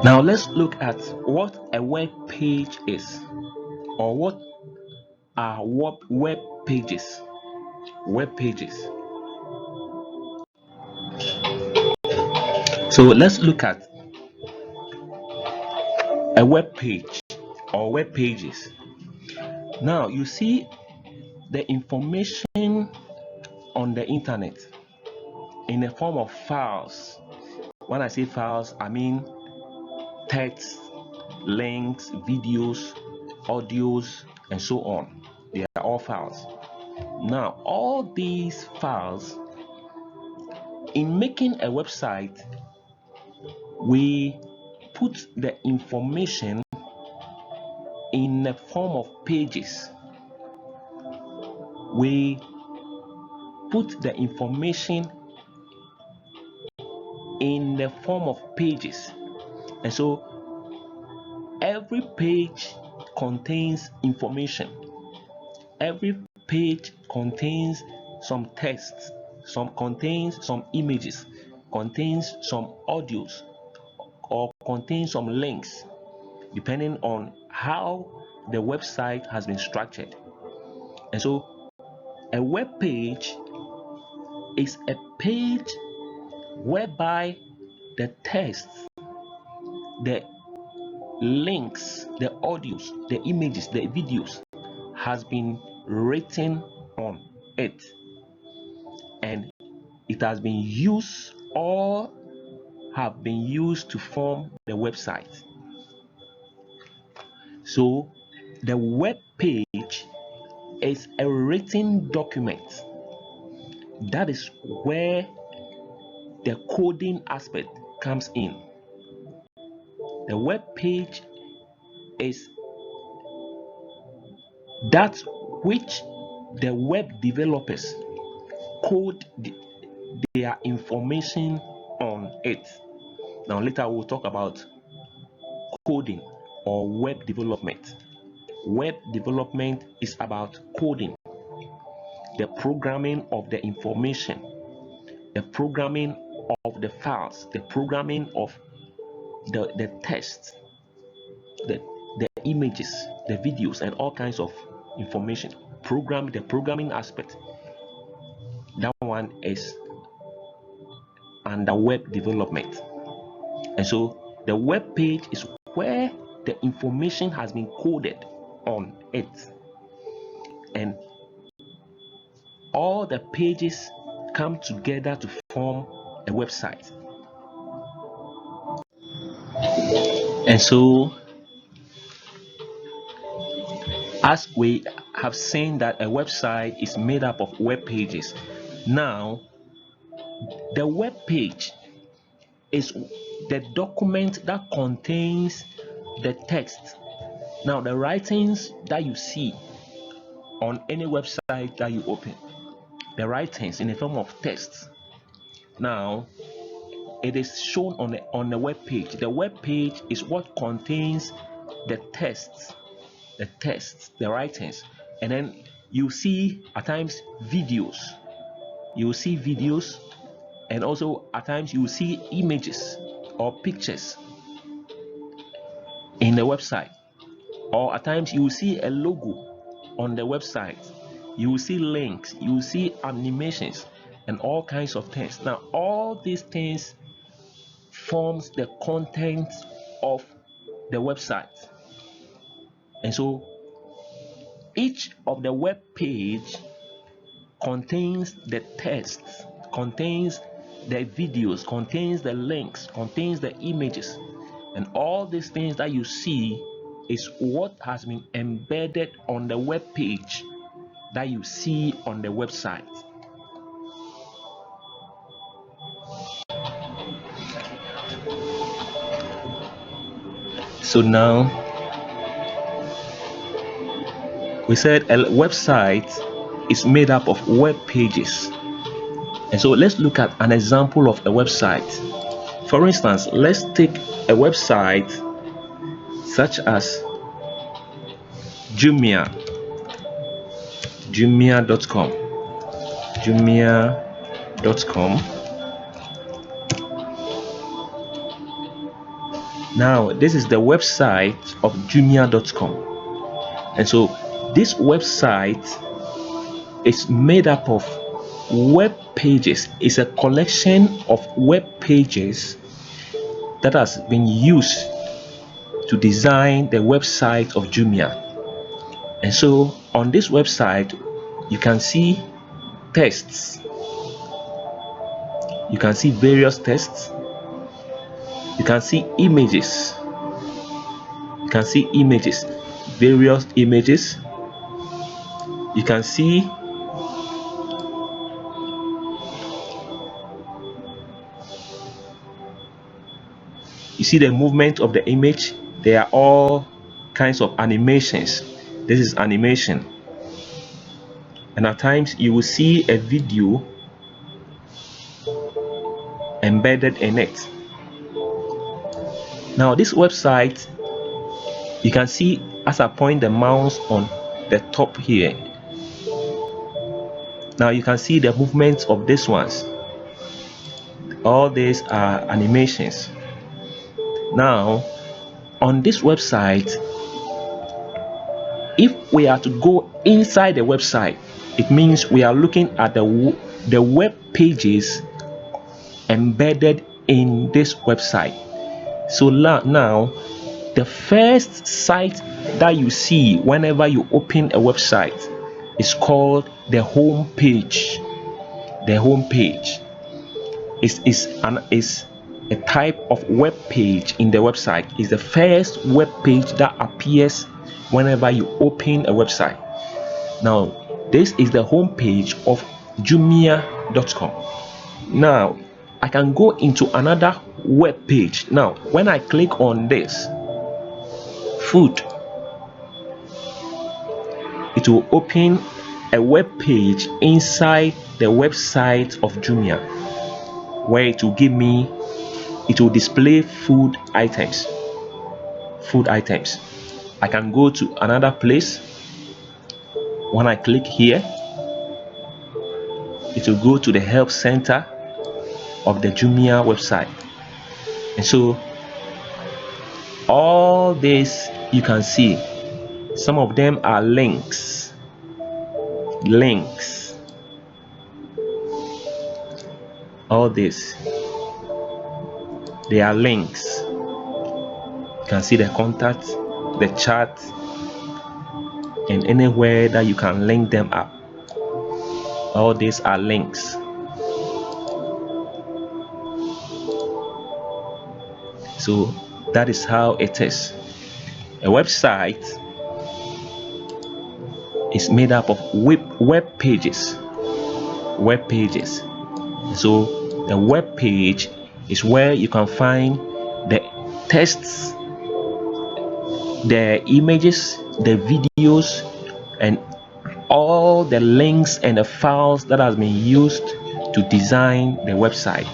Now let's look at what a web page is, or what are web pages. Web pages. So let's look at a web page or web pages. Now you see the information on the internet in the form of files. When I say files, I mean text, links, videos, audios, and so on. They are all files. Now, all these files, in making a website, we put the information in the form of pages. We put the information in the form of pages. And so every page contains information. Every page contains some text, contains some images, contains some audios, or contains some links, depending on how the website has been structured. And so a web page is a page whereby the text, the links, the audios, the images, the videos has been written on it, and it has been used or have been used to form the website. So the web page is a written document. That is where the coding aspect comes in. The web page is that which the web developers code their information on it. Now later we'll talk about coding or web development. Web development is about coding, the programming of the information, the programming of the files, the programming of the text, the images, the videos, and all kinds of information. The programming aspect. That one is under web development. And so the web page is where the information has been coded on it, and all the pages come together to form a website. And so, as we have seen that a website is made up of web pages, now the web page is the document that contains the text. Now the writings that you see on any website that you open, the writings in the form of text, now it is shown on the web page. The web page is what contains the text, the writings, and then you see at times videos. You will see videos, and also at times you will see images or pictures in the website, or at times you will see a logo on the website. You will see links, you will see animations, and all kinds of things. Now all these things forms the content of the website. And so each of the web page contains the text, contains the videos, contains the links, contains the images, and all these things that you see is what has been embedded on the web page that you see on the website. So now we said a website is made up of web pages. And so let's look at an example of a website. For instance, let's take a website such as Jumia.com. Jumia.com. Now this is the website of Jumia.com, and so this website is made up of web pages. It's a collection of web pages that has been used to design the website of Jumia. And so on this website you can see texts, you can see various texts, you can see images, various images. You can see the movement of the image. There are all kinds of animations. This is animation, and at times you will see a video embedded in it. Now this website, you can see as I point the mouse on the top here, now you can see the movements of these ones. All these are animations. Now on this website, if we are to go inside the website, it means we are looking at the web pages embedded in this website. So now the first site that you see whenever you open a website is called the home page. The home page is a type of web page in the website. It's the first web page that appears whenever you open a website. Now this is the home page of Jumia.com. Now I can go into another web page. Now when I click on this food, it will open a web page inside the website of Jumia, where it will display food items. I can go to another place. When I click here, it will go to the help center of the Jumia website. And so all this, you can see some of them are links. All this, they are links. You can see the contact, the chat, and anywhere that you can link them up. All these are links. So that is how it is. A website is made up of web pages. So the web page is where you can find the texts, the images, the videos, and all the links and the files that has been used to design the website.